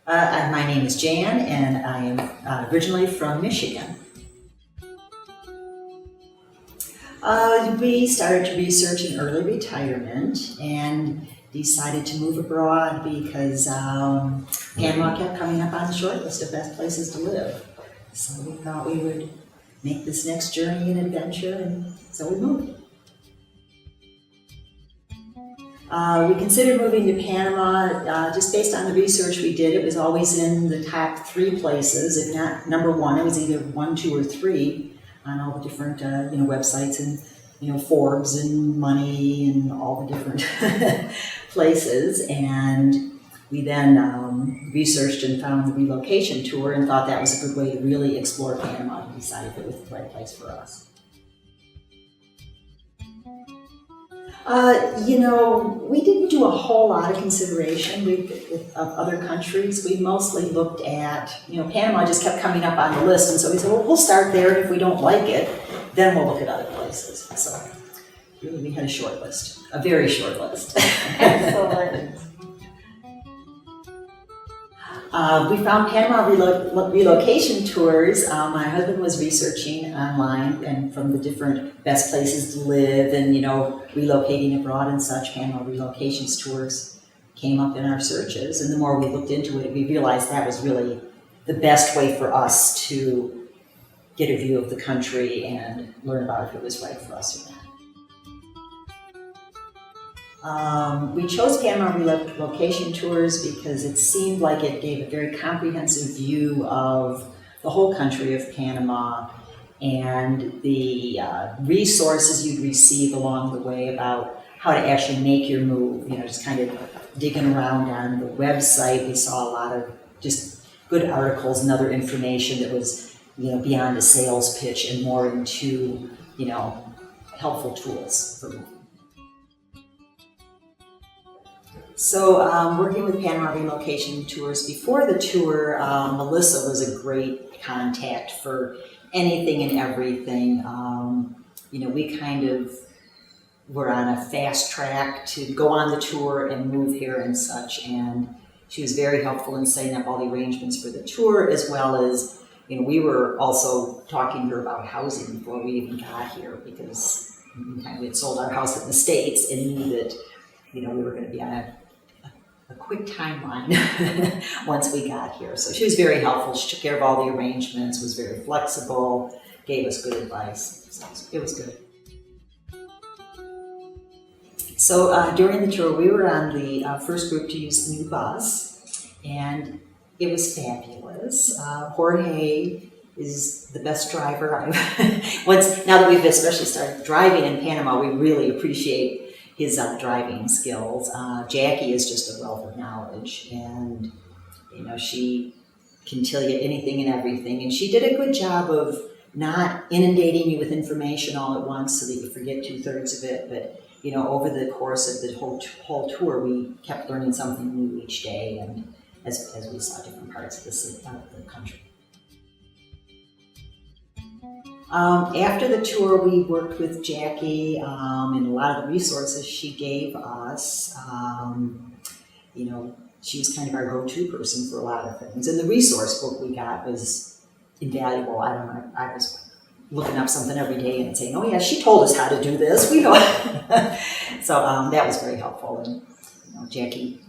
My name is Jan, and I am originally from Michigan. We started to research an early retirement and decided to move abroad because Panama kept coming up on the short list of best places to live. So we thought we would make this next journey an adventure, and so we moved. We considered moving to Panama just based on the research we did. It was always in the top 3 places, if not number 1. It was either 1, 2, or 3 on all the different websites and Forbes and Money and all the different places. And we then researched and found the relocation tour and thought that was a good way to really explore Panama and decide if it was the right place for us. We didn't do a whole lot of consideration of other countries. We mostly looked at, Panama just kept coming up on the list, and so we said, well, we'll start there, and if we don't like it, then we'll look at other places. So really, we had a short list, a very short list. Excellent. We found Panama Relocation Tours. My husband was researching online and from the different best places to live and, relocating abroad and such. Panama Relocation Tours came up in our searches. And the more we looked into it, we realized that was really the best way for us to get a view of the country and learn about if it was right for us or not. We chose Panama Relocation Tours because it seemed like it gave a very comprehensive view of the whole country of Panama and the resources you'd receive along the way about how to actually make your move. Just kind of digging around on the website, we saw a lot of just good articles and other information that was, beyond a sales pitch and more into, helpful tools for moving. So working with Panama Relocation Tours, before the tour, Melissa was a great contact for anything and everything. We kind of were on a fast track to go on the tour and move here and such, and she was very helpful in setting up all the arrangements for the tour, as well as, we were also talking to her about housing before we even got here, because we had sold our house in the States and knew that, we were going to be on a quick timeline once we got here. So she was very helpful. She took care of all the arrangements, was very flexible, gave us good advice. So it was good. So during the tour, we were on the first group to use the new bus, and it was fabulous. Jorge is the best driver. Now that we've especially started driving in Panama, we really appreciate his driving skills. Jackie is just a wealth of knowledge, and she can tell you anything and everything, and she did a good job of not inundating you with information all at once so that you forget 2/3 of it, but over the course of the whole tour, we kept learning something new each day, and as we saw different parts of the country. After the tour, we worked with Jackie and a lot of the resources she gave us. She was kind of our go-to person for a lot of things. And the resource book we got was invaluable. I was looking up something every day and saying, oh yeah, she told us how to do this. We know. So that was very helpful. And Jackie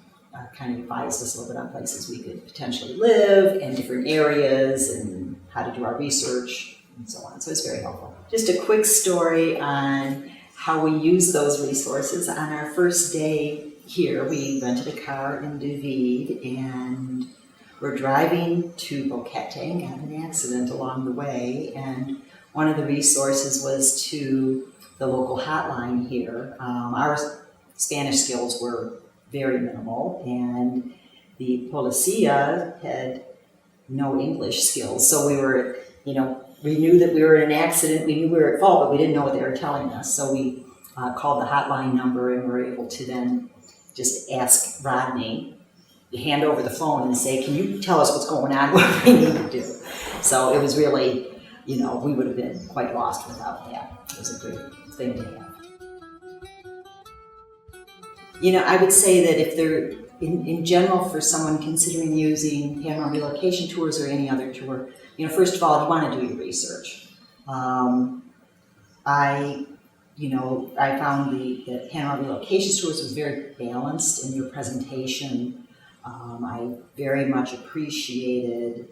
kind of advised us a little bit on places we could potentially live and different areas and how to do our research and so on. So it's very helpful. Just a quick story on how we use those resources. On our first day here, we rented a car in David, and we're driving to Boquete and got in an accident along the way. And one of the resources was to the local hotline here. Our Spanish skills were very minimal, and the policia had no English skills. So we were, we knew that we were in an accident, we knew we were at fault, but we didn't know what they were telling us. So we called the hotline number and were able to then just ask Rodney to hand over the phone and say, can you tell us what's going on, what we need to do? So it was really, we would have been quite lost without that. It was a great thing to have. I would say that if in general, for someone considering using Panama Relocation Tours or any other tour, first of all, you want to do your research. I found the Panama Relocation Tours was very balanced in your presentation. I very much appreciated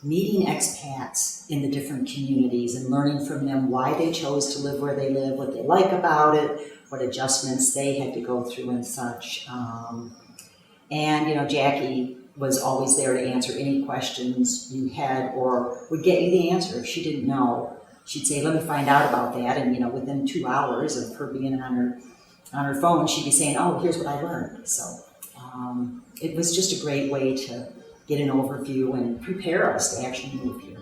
meeting expats in the different communities and learning from them why they chose to live where they live, what they like about it, what adjustments they had to go through and such. And Jackie was always there to answer any questions you had, or would get you the answer if she didn't know. She'd say, let me find out about that. And within 2 hours of her being on her phone, she'd be saying, oh, here's what I learned. So it was just a great way to get an overview and prepare us to actually move here.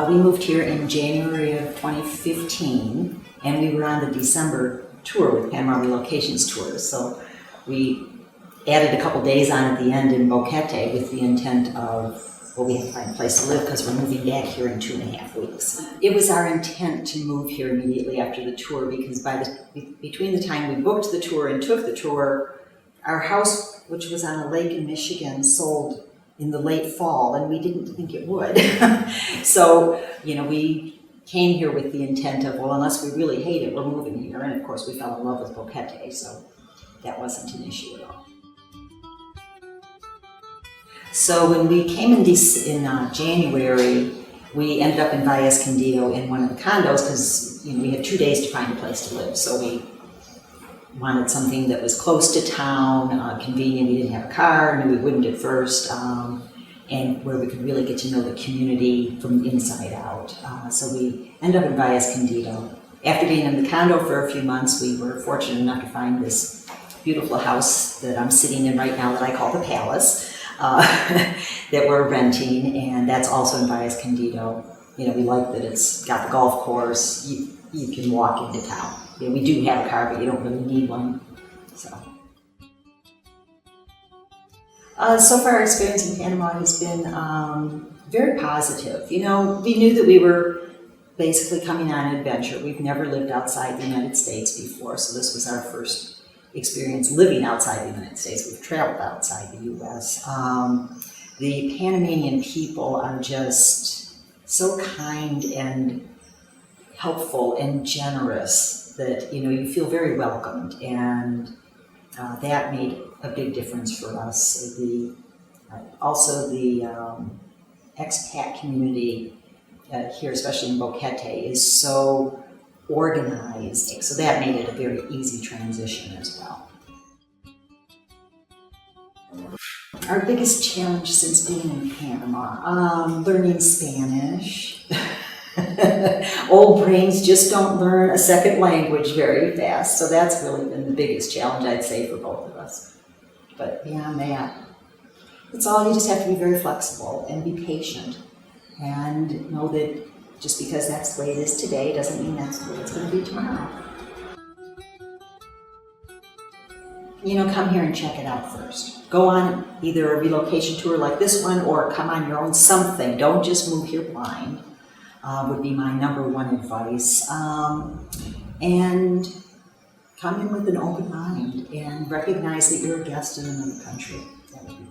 We moved here in January of 2015, and we were on the December tour with Panama Relocation Tour. So we added a couple days on at the end in Boquete with the intent of, we had to find a place to live because we're moving back here in 2.5 weeks. It was our intent to move here immediately after the tour because between the time we booked the tour and took the tour, our house, which was on a lake in Michigan, sold in the late fall, and we didn't think it would. So, we came here with the intent of, unless we really hate it, we're moving here. And of course, we fell in love with Boquete, so that wasn't an issue at all. So when we came in January, we ended up in Valle Escondido in one of the condos because we had 2 days to find a place to live. So we wanted something that was close to town, convenient. We didn't have a car, knew we wouldn't at first, and where we could really get to know the community from the inside out. So we ended up in Valle Escondido. After being in the condo for a few months, we were fortunate enough to find this beautiful house that I'm sitting in right now that I call the Palace. That we're renting, and that's also in Valle Escondido. We like that it's got the golf course. You can walk into town. We do have a car, but you don't really need one. So far our experience in Panama has been very positive. We knew that we were basically coming on an adventure. We've never lived outside the United States before, so this was our first experience living outside the United States. We've traveled outside the U.S. The Panamanian people are just so kind and helpful and generous that you feel very welcomed, and that made a big difference for us. Also the expat community here, especially in Boquete, is so organized, so that made it a very easy transition as well. Our biggest challenge since being in Panama, learning Spanish. Old brains just don't learn a second language very fast, so that's really been the biggest challenge, I'd say, for both of us. But beyond that, you just have to be very flexible and be patient, and know that just because that's the way it is today doesn't mean that's the way it's going to be tomorrow. Come here and check it out first. Go on either a relocation tour like this one, or come on your own something. Don't just move here blind, would be my number one advice. And come in with an open mind and recognize that you're a guest in another country. That would be